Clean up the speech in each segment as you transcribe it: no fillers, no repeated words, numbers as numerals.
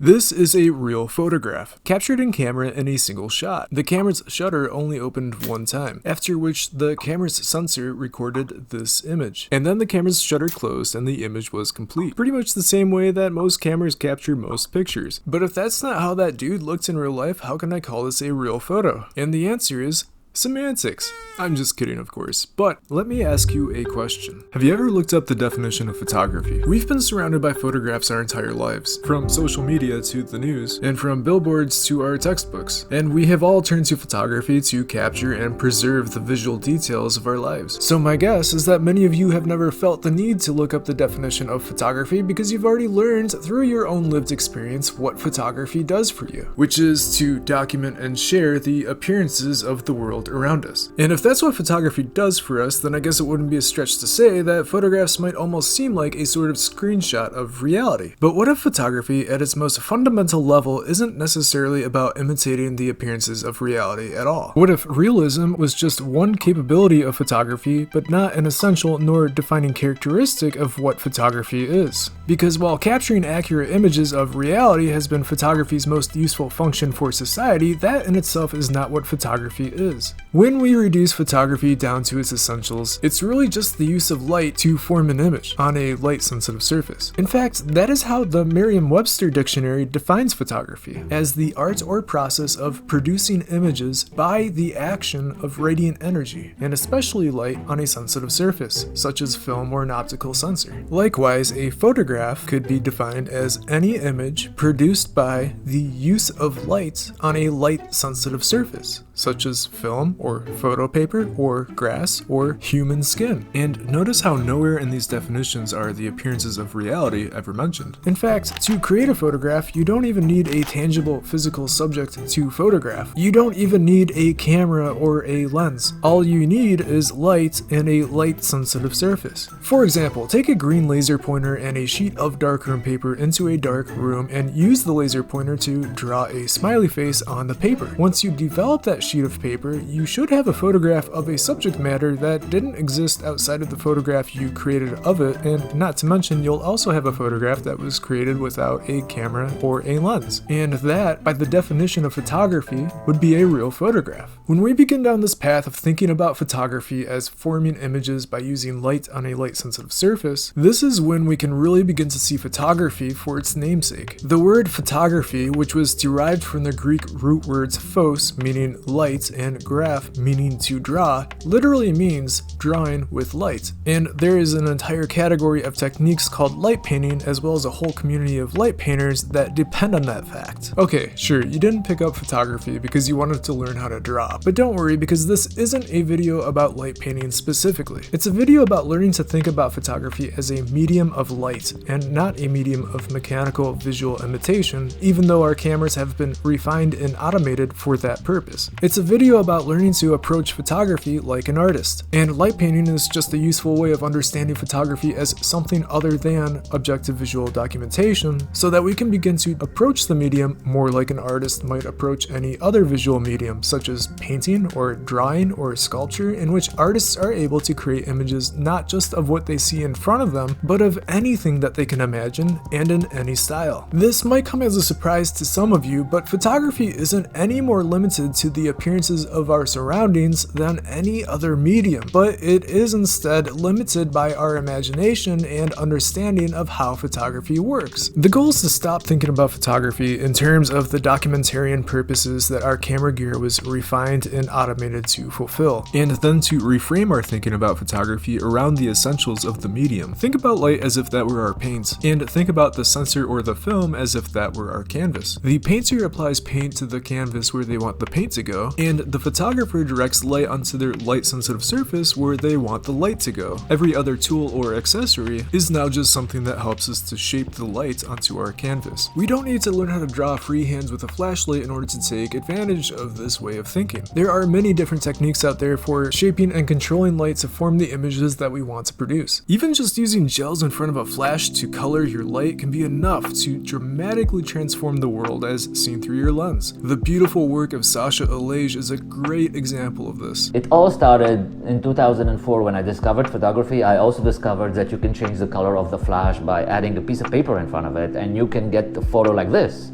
This is a real photograph, captured in camera in a single shot. The camera's shutter only opened one time, after which the camera's sensor recorded this image. And then the camera's shutter closed and the image was complete. Pretty much the same way that most cameras capture most pictures. But if that's not how that dude looked in real life, how can I call this a real photo? And the answer is semantics. I'm just kidding, of course, but let me ask you a question. Have you ever looked up the definition of photography? We've been surrounded by photographs our entire lives, from social media to the news, and from billboards to our textbooks. And we have all turned to photography to capture and preserve the visual details of our lives. So my guess is that many of you have never felt the need to look up the definition of photography because you've already learned through your own lived experience what photography does for you, which is to document and share the appearances of the world around us. And if that's what photography does for us, then I guess it wouldn't be a stretch to say that photographs might almost seem like a sort of screenshot of reality. But what if photography at its most fundamental level isn't necessarily about imitating the appearances of reality at all? What if realism was just one capability of photography, but not an essential nor defining characteristic of what photography is? Because while capturing accurate images of reality has been photography's most useful function for society, that in itself is not what photography is. When we reduce photography down to its essentials, it's really just the use of light to form an image on a light-sensitive surface. In fact, that is how the Merriam-Webster dictionary defines photography, as the art or process of producing images by the action of radiant energy, and especially light on a sensitive surface, such as film or an optical sensor. Likewise, a photograph could be defined as any image produced by the use of light on a light-sensitive surface, such as film or photo paper or grass or human skin. And notice how nowhere in these definitions are the appearances of reality ever mentioned. In fact, to create a photograph, you don't even need a tangible physical subject to photograph. You don't even need a camera or a lens. All you need is light and a light-sensitive surface. For example, take a green laser pointer and a sheet of darkroom paper into a dark room and use the laser pointer to draw a smiley face on the paper. Once you develop that sheet of paper, you should have a photograph of a subject matter that didn't exist outside of the photograph you created of it, and not to mention you'll also have a photograph that was created without a camera or a lens. And that, by the definition of photography, would be a real photograph. When we begin down this path of thinking about photography as forming images by using light on a light-sensitive surface, this is when we can really begin to see photography for its namesake. The word photography, which was derived from the Greek root words phos, meaning light, and graph, meaning to draw, literally means drawing with light. And there is an entire category of techniques called light painting, as well as a whole community of light painters that depend on that fact. Okay, sure, you didn't pick up photography because you wanted to learn how to draw, but don't worry, because this isn't a video about light painting specifically. It's a video about learning to think about photography as a medium of light, and not a medium of mechanical visual imitation, even though our cameras have been refined and automated for that purpose. It's a video about learning to approach photography like an artist, and light painting is just a useful way of understanding photography as something other than objective visual documentation, so that we can begin to approach the medium more like an artist might approach any other visual medium, such as painting or drawing or sculpture, in which artists are able to create images not just of what they see in front of them, but of anything that they can imagine and in any style. This might come as a surprise to some of you, but photography isn't any more limited to the appearances of our surroundings than any other medium, but it is instead limited by our imagination and understanding of how photography works. The goal is to stop thinking about photography in terms of the documentarian purposes that our camera gear was refined and automated to fulfill, and then to reframe our thinking about photography around the essentials of the medium. Think about light as if that were our paint, and think about the sensor or the film as if that were our canvas. The painter applies paint to the canvas where they want the paint to go, and the photographer directs light onto their light-sensitive surface where they want the light to go. Every other tool or accessory is now just something that helps us to shape the light onto our canvas. We don't need to learn how to draw freehands with a flashlight in order to take advantage of this way of thinking. There are many different techniques out there for shaping and controlling light to form the images that we want to produce. Even just using gels in front of a flash to color your light can be enough to dramatically transform the world as seen through your lens. The beautiful work of Sasha Alage is a great great example of this. It all started in 2004 when I discovered photography. I also discovered that you can change the color of the flash by adding a piece of paper in front of it, and you can get a photo like this.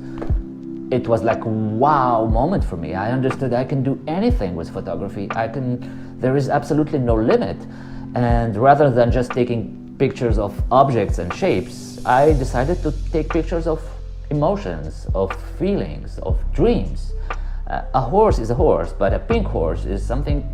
It was like a wow moment for me. I understood I can do anything with photography. There is absolutely no limit. And rather than just taking pictures of objects and shapes, I decided to take pictures of emotions, of feelings, of dreams. A horse is a horse, but a pink horse is something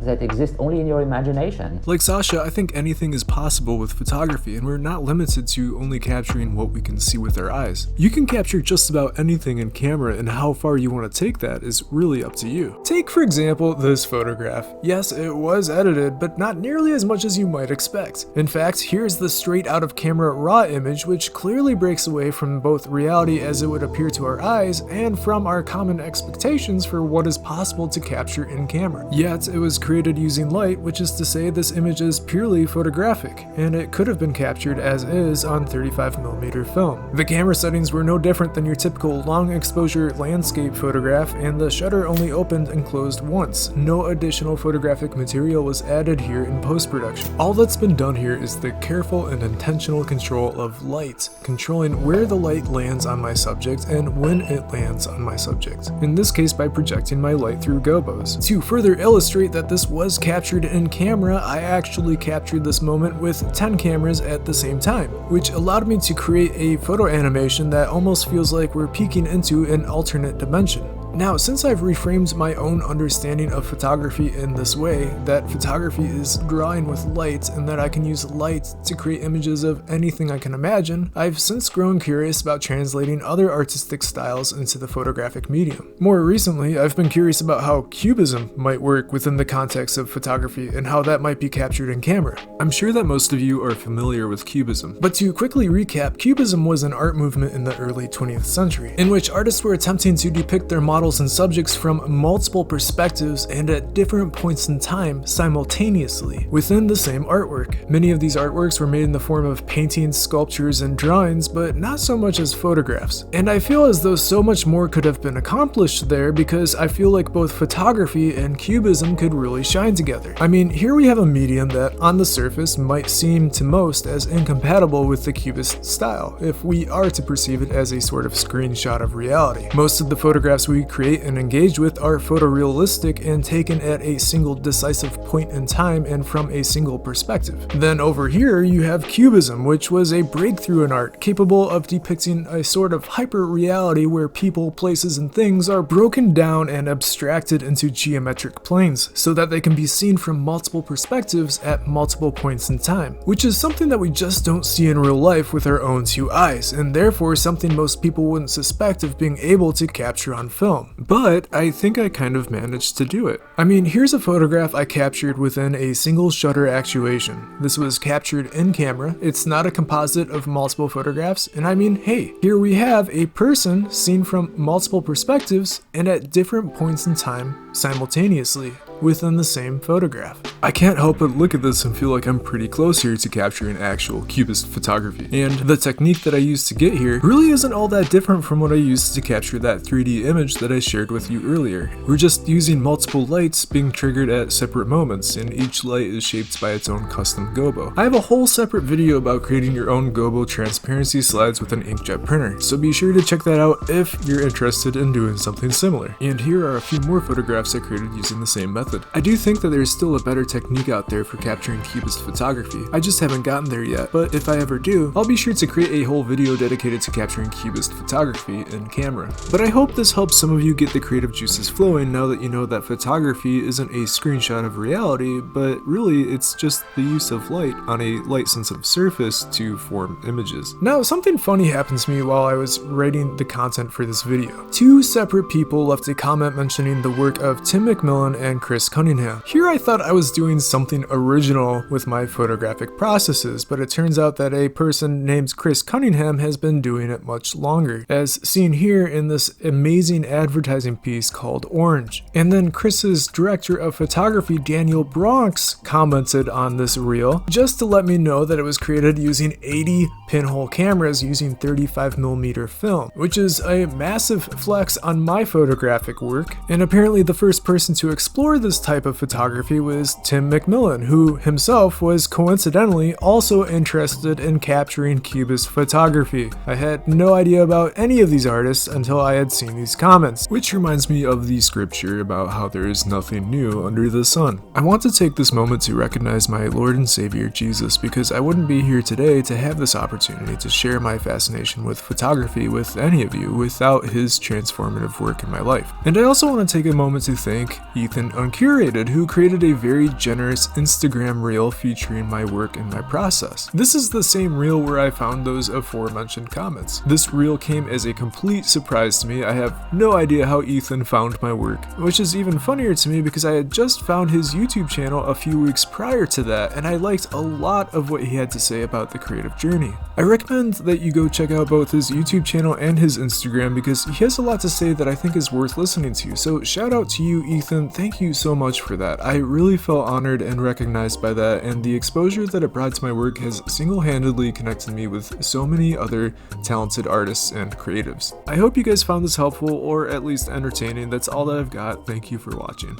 that exists only in your imagination. Like Sasha, I think anything is possible with photography, and we're not limited to only capturing what we can see with our eyes. You can capture just about anything in camera, and how far you want to take that is really up to you. Take, for example, this photograph. Yes, it was edited, but not nearly as much as you might expect. In fact, here's the straight out of camera raw image, which clearly breaks away from both reality as it would appear to our eyes, and from our common expectations for what is possible to capture in camera. Yet, it was created using light, which is to say this image is purely photographic, and it could have been captured as is on 35mm film. The camera settings were no different than your typical long exposure landscape photograph, and the shutter only opened and closed once. No additional photographic material was added here in post-production. All that's been done here is the careful and intentional control of light, controlling where the light lands on my subject and when it lands on my subject. In this case by projecting my light through gobos. To further illustrate that this was captured in camera, I actually captured this moment with 10 cameras at the same time, which allowed me to create a photo animation that almost feels like we're peeking into an alternate dimension. Now, since I've reframed my own understanding of photography in this way, that photography is drawing with light and that I can use light to create images of anything I can imagine, I've since grown curious about translating other artistic styles into the photographic medium. More recently, I've been curious about how Cubism might work within the context of photography and how that might be captured in camera. I'm sure that most of you are familiar with Cubism, but to quickly recap, Cubism was an art movement in the early 20th century, in which artists were attempting to depict their models and subjects from multiple perspectives and at different points in time simultaneously within the same artwork. Many of these artworks were made in the form of paintings, sculptures, and drawings, but not so much as photographs. And I feel as though so much more could have been accomplished there, because I feel like both photography and Cubism could really shine together. I mean, here we have a medium that on the surface might seem to most as incompatible with the Cubist style, if we are to perceive it as a sort of screenshot of reality. Most of the photographs we create and engage with are photorealistic and taken at a single decisive point in time and from a single perspective. Then over here you have Cubism, which was a breakthrough in art capable of depicting a sort of hyper-reality where people, places, and things are broken down and abstracted into geometric planes so that they can be seen from multiple perspectives at multiple points in time, which is something that we just don't see in real life with our own two eyes, and therefore something most people wouldn't suspect of being able to capture on film. But I think I kind of managed to do it. I mean, here's a photograph I captured within a single shutter actuation. This was captured in camera. It's not a composite of multiple photographs, and I mean, hey, here we have a person seen from multiple perspectives and at different points in time simultaneously within the same photograph. I can't help but look at this and feel like I'm pretty close here to capturing actual Cubist photography. And the technique that I used to get here really isn't all that different from what I used to capture that 3D image that I shared with you earlier. We're just using multiple lights being triggered at separate moments, and each light is shaped by its own custom gobo. I have a whole separate video about creating your own gobo transparency slides with an inkjet printer, so be sure to check that out if you're interested in doing something similar. And here are a few more photographs I created using the same method. I do think that there's still a better technique out there for capturing Cubist photography. I just haven't gotten there yet, but if I ever do, I'll be sure to create a whole video dedicated to capturing Cubist photography in camera. But I hope this helps some of you get the creative juices flowing now that you know that photography isn't a screenshot of reality, but really it's just the use of light on a light-sensitive surface to form images. Now, something funny happened to me while I was writing the content for this video. Two separate people left a comment mentioning the work of Tim McMillan and Chris Cunningham. Here I thought I was doing doing something original with my photographic processes, but it turns out that a person named Chris Cunningham has been doing it much longer, as seen here in this amazing advertising piece called Orange. And then Chris's director of photography, Daniel Bronx, commented on this reel just to let me know that it was created using 80 pinhole cameras using 35mm film, which is a massive flex on my photographic work. And apparently the first person to explore this type of photography was Tim McMillan, who himself was coincidentally also interested in capturing Cubist photography. I had no idea about any of these artists until I had seen these comments, which reminds me of the scripture about how there is nothing new under the sun. I want to take this moment to recognize my Lord and Savior Jesus, because I wouldn't be here today to have this opportunity to share my fascination with photography with any of you without his transformative work in my life. And I also want to take a moment to thank Ethan Uncurated, who created a very generous Instagram reel featuring my work and my process. This is the same reel where I found those aforementioned comments. This reel came as a complete surprise to me. I have no idea how Ethan found my work, which is even funnier to me because I had just found his YouTube channel a few weeks prior to that, and I liked a lot of what he had to say about the creative journey. I recommend that you go check out both his YouTube channel and his Instagram because he has a lot to say that I think is worth listening to. So shout out to you, Ethan. Thank you so much for that. I really felt honored and recognized by that, and the exposure that it brought to my work has single-handedly connected me with so many other talented artists and creatives. I hope you guys found this helpful or at least entertaining. That's all that I've got. Thank you for watching.